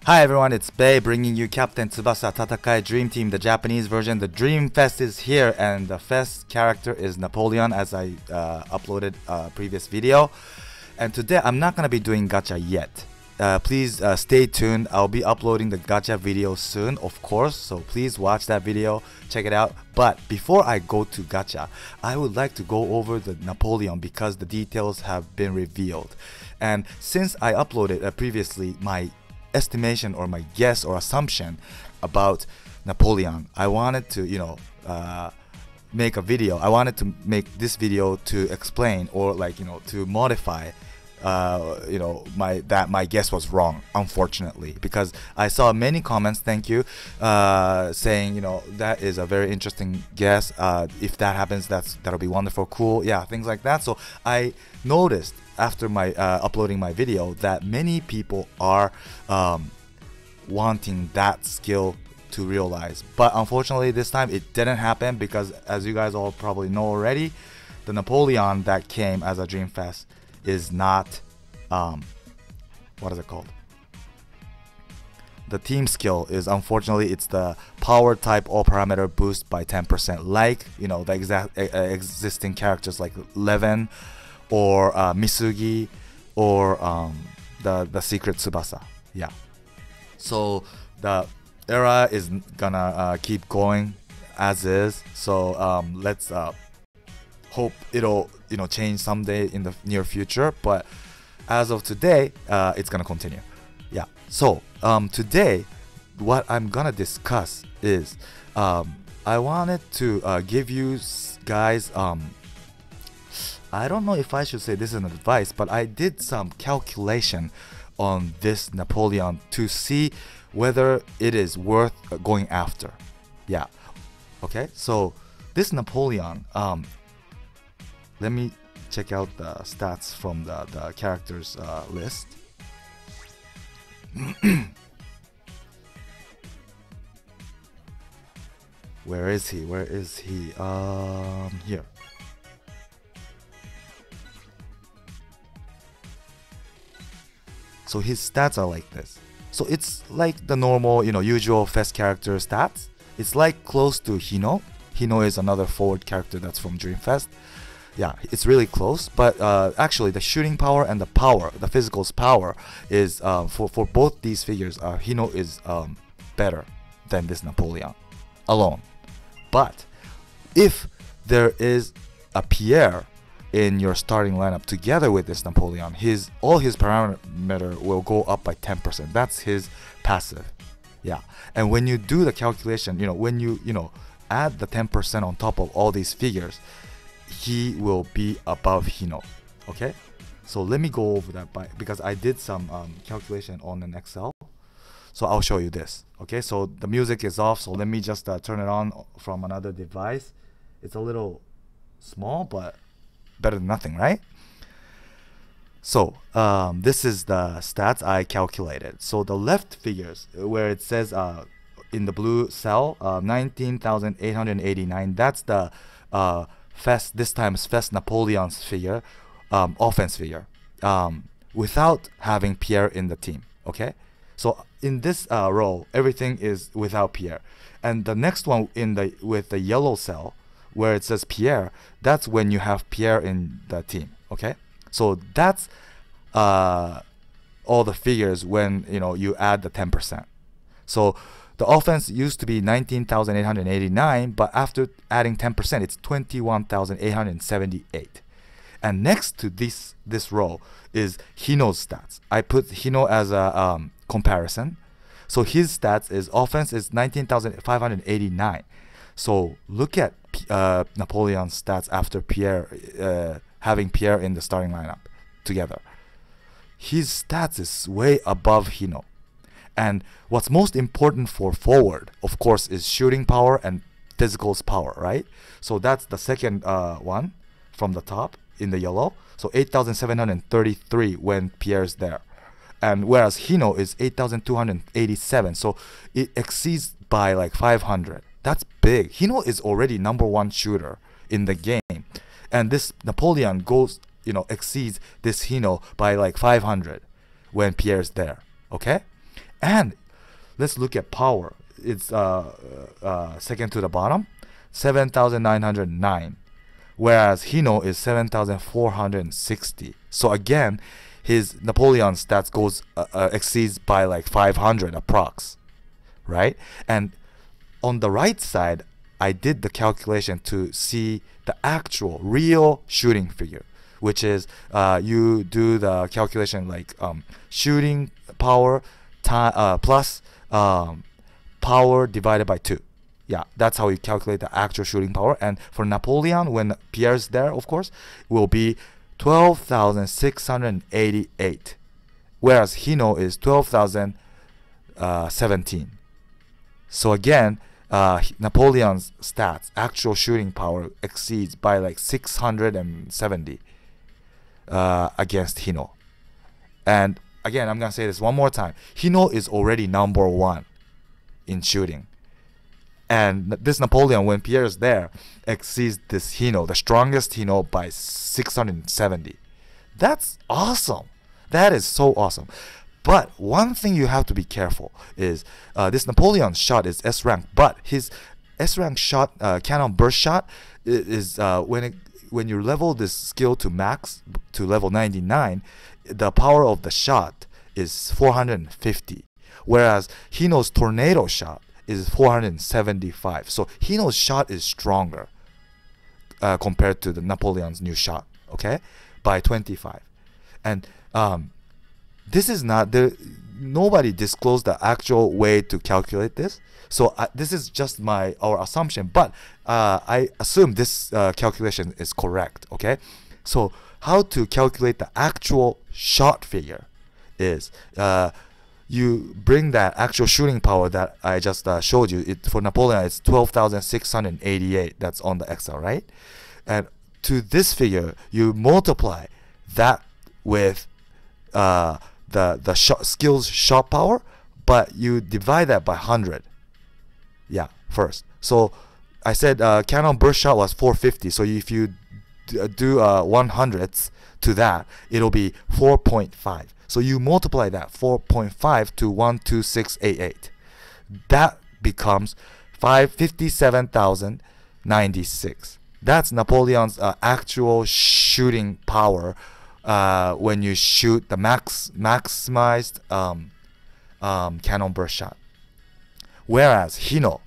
Hi everyone, it's Bei bringing you Captain Tsubasa Tatakae Dream Team, the Japanese version. The Dream Fest is here and the fest character is Napoleon, as I uploaded a previous video. And today I'm not going to be doing gacha yet. Please stay tuned. I'll be uploading the gacha video soon, of course, so please watch that video, check it out. But before I go to gacha, I would like to go over the Napoleon because the details have been revealed. And since I uploaded previously my estimation or my guess or assumption about Napoleon, I wanted to make a video. I wanted to make this video to explain or to modify my guess was wrong, unfortunately, because I saw many comments, thank you, saying that is a very interesting guess, if that happens that'll be wonderful, cool, yeah, things like that. So I noticed after my uploading my video that many people are wanting that skill to realize, but unfortunately this time it didn't happen because, as you guys all probably know already, the Napoleon that came as a Dream Fest is not what is it called? The team skill is, unfortunately, it's the power type all parameter boost by 10%, like the exact existing characters like Levin or Misugi or the secret Tsubasa. Yeah, so the era is gonna keep going as is, so let's hope it'll change someday in the near future, but as of today it's gonna continue. Yeah, so today what I'm gonna discuss is I wanted to give you guys I don't know if I should say this is an advice, but I did some calculation on this Napoleon to see whether it is worth going after. Yeah, okay, so this Napoleon, let me check out the stats from the characters list. Where is he? Where is he? Here. So his stats are like this. So it's like the normal, usual fest character stats. It's like close to Hino. Hino is another forward character that's from Dream Fest. Yeah, it's really close, but actually the shooting power and the power, the physical's power is for both these figures, Hino is better than this Napoleon alone. But if there is a Pierre in your starting lineup together with this Napoleon, all his parameter will go up by 10%. That's his passive. Yeah, and when you do the calculation, when you add the 10% on top of all these figures, he will be above Hino. Okay, so let me go over that because I did some calculation on an Excel, so I'll show you this. Okay, so the music is off, so let me just turn it on from another device. It's a little small, but better than nothing, right? So this is the stats I calculated. So the left figures where it says in the blue cell 19,889, that's the this time's Fest Napoleon's figure, offense figure, without having Pierre in the team. Okay, so in this row everything is without Pierre, and the next one with the yellow cell where it says Pierre, that's when you have Pierre in the team. Okay, so that's all the figures when you add the 10%. So the offense used to be 19,889, but after adding 10%, it's 21,878. And next to this row is Hino's stats. I put Hino as a comparison. So his stats is offense is 19,589. So look at Napoleon's stats after Pierre, having Pierre in the starting lineup together. His stats is way above Hino. And what's most important for forward, of course, is shooting power and physical's power, right? So that's the second one from the top in the yellow. So 8,733 when Pierre's there. And whereas Hino is 8,287. So it exceeds by like 500. That's big. Hino is already #1 shooter in the game. And this Napoleon goes, exceeds this Hino by like 500 when Pierre's there. Okay? And let's look at power. It's second to the bottom, 7,909, whereas Hino is 7,460. So again, his Napoleon stats goes exceeds by like 500 approx, right? And on the right side, I did the calculation to see the actual real shooting figure, which is you do the calculation like shooting power plus power divided by 2. Yeah, that's how you calculate the actual shooting power. And for Napoleon, when Pierre's there, of course, will be 12,688, whereas Hino is 12,017. So again, Napoleon's stats, actual shooting power, exceeds by like 670 against Hino. And again, I'm gonna say this one more time. Hino is already number 1 in shooting, and this Napoleon, when Pierre is there, exceeds this Hino, the strongest Hino, by 670. That's awesome. That is so awesome. But one thing you have to be careful is this Napoleon shot is S rank, but his S rank shot, cannon burst shot, is when you level this skill to max to level 99, the power of the shot is 450, whereas Hino's tornado shot is 475. So Hino's shot is stronger compared to the Napoleon's new shot, okay, by 25. And this is not there. Nobody disclosed the actual way to calculate this, so this is just our assumption. But I assume this calculation is correct. Okay, so how to calculate the actual shot figure is you bring that actual shooting power that I just showed you. For Napoleon, it's 12,688. That's on the Excel, right? And to this figure, you multiply that with the skills shot power, but you divide that by 100. Yeah, first. So I said cannon burst shot was 450. So if you do 100ths to that, it'll be 4.5. So you multiply that 4.5 to 12688. That becomes 57,096. That's Napoleon's actual shooting power when you shoot the maximized cannon burst shot. Whereas Hino,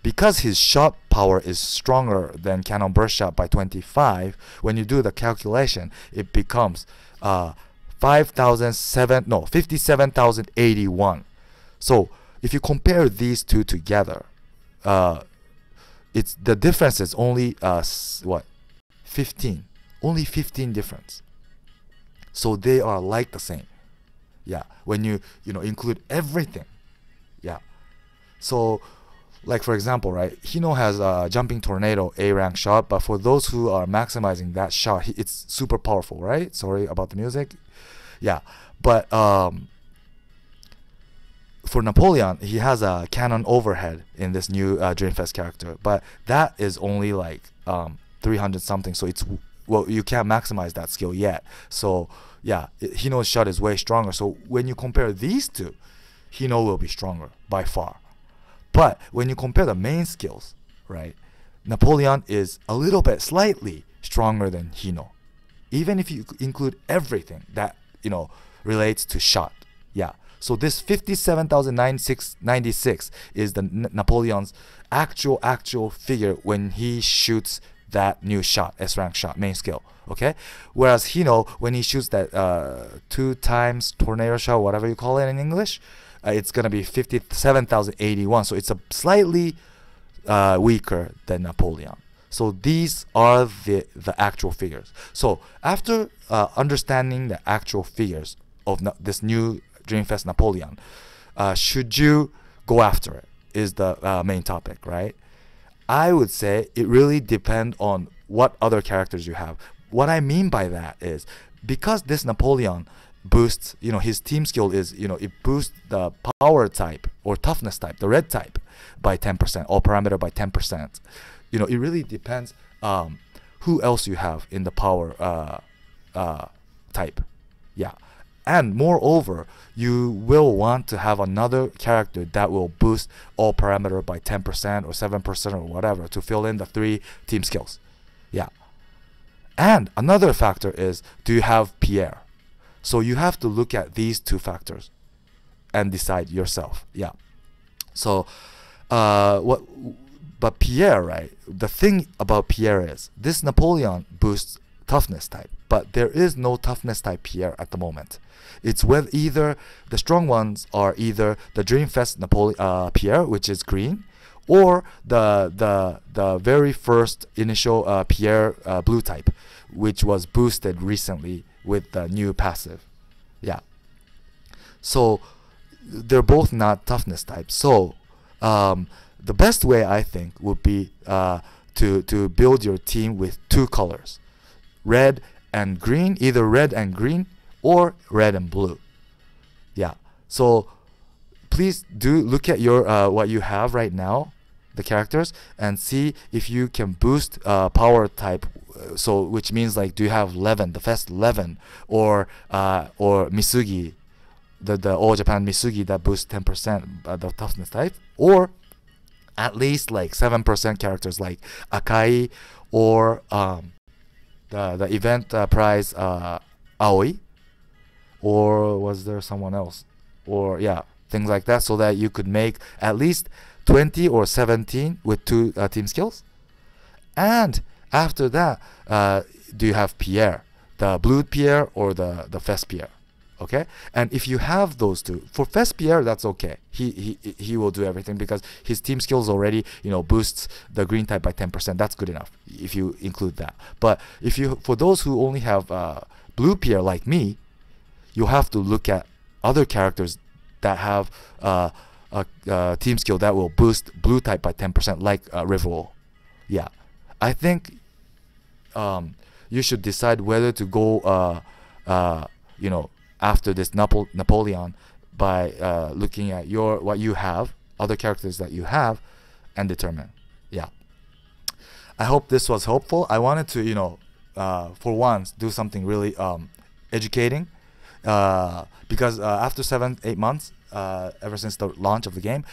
because his shot power is stronger than cannon burst shot by 25, when you do the calculation, it becomes 57,081. So if you compare these two together, it's the difference is only 15, only 15 difference. So they are like the same. Yeah, when you include everything. Yeah. So like for example, right, Hino has a jumping tornado A rank shot, but for those who are maximizing that shot, it's super powerful, right? Sorry about the music. Yeah, but for Napoleon, he has a cannon overhead in this new Dreamfest character, but that is only like 300 something, so it's, well, you can't maximize that skill yet. So yeah, Hino's shot is way stronger. So when you compare these two, Hino will be stronger by far. But when you compare the main skills, right, Napoleon is a little bit slightly stronger than Hino, even if you include everything that relates to shot. Yeah. So this 57,996 is the Napoleon's actual figure when he shoots that new shot, S rank shot, main skill. Okay. Whereas Hino, when he shoots that 2 times tornado shot, whatever you call it in English, it's gonna be 57,081. So it's a slightly weaker than Napoleon. So these are the actual figures. So after understanding the actual figures of this new Dreamfest Napoleon, should you go after it is the main topic, right? I would say it really depends on what other characters you have. What I mean by that is, because this Napoleon boosts, his team skill is, it boosts the power type or toughness type, the red type, by 10%, all parameter by 10%. It really depends who else you have in the power type. Yeah. And moreover, you will want to have another character that will boost all parameter by 10% or 7% or whatever to fill in the 3 team skills. Yeah. And another factor is, do you have Pierre? So you have to look at these 2 factors and decide yourself. Yeah. So but Pierre, right? The thing about Pierre is this Napoleon boosts toughness type, but there is no toughness type Pierre at the moment. It's with either the strong ones are either the Dreamfest Pierre, which is green, or the very first initial Pierre blue type, which was boosted recently with the new passive. Yeah. So they're both not toughness type. So the best way, I think, would be to build your team with 2 colors, red and green, either red and green or red and blue. Yeah. So please do look at your what you have right now, the characters, and see if you can boost power type. So which means, like, do you have 11, the first 11, or Misugi, the All Japan Misugi that boosts 10% the toughness type, or at least like 7% characters like Akai, or the event prize Aoi, or was there someone else, or yeah, things like that, so that you could make at least 20 or 17 with 2 team skills. And after that, do you have Pierre, the blue Pierre or the Fest Pierre? Okay, and if you have those 2, for Fest Pierre, that's okay. He will do everything because his team skills already, you know, boosts the green type by 10%. That's good enough if you include that. But if you, for those who only have blue Pierre like me, you have to look at other characters that have a team skill that will boost blue type by 10%, like Rival. Yeah, I think you should decide whether to go, you know, after this Napoleon by looking at what you have, other characters that you have, and determine. Yeah. I hope this was helpful. I wanted to, you know, for once do something really educating, because after 7-8 months, ever since the launch of the game,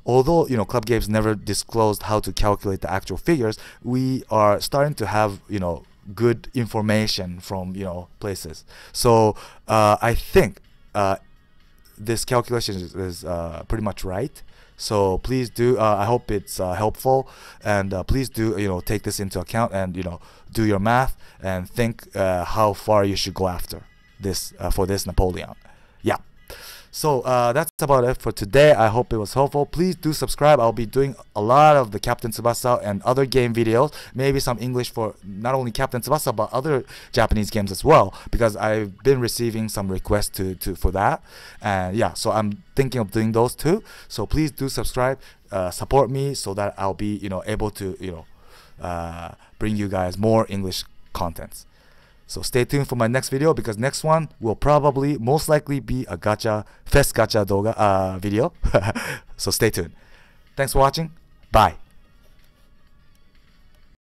although, you know, Club Games never disclosed how to calculate the actual figures, we are starting to have, you know, good information from, you know, places. So I think this calculation is pretty much right. So please do, I hope it's helpful, and please do, you know, take this into account and, you know, do your math and think how far you should go after this for this Napoleon. Yeah. So that's about it for today. I hope it was helpful. Please do subscribe. I'll be doing a lot of the Captain Tsubasa and other game videos, maybe some English for not only Captain Tsubasa but other Japanese games as well, because I've been receiving some requests for that. And yeah, so I'm thinking of doing those too. So please do subscribe, support me, so that I'll be, you know, able to, you know, bring you guys more English contents. So stay tuned for my next video, because next one will probably most likely be a fest gacha video. So stay tuned. Thanks for watching. Bye.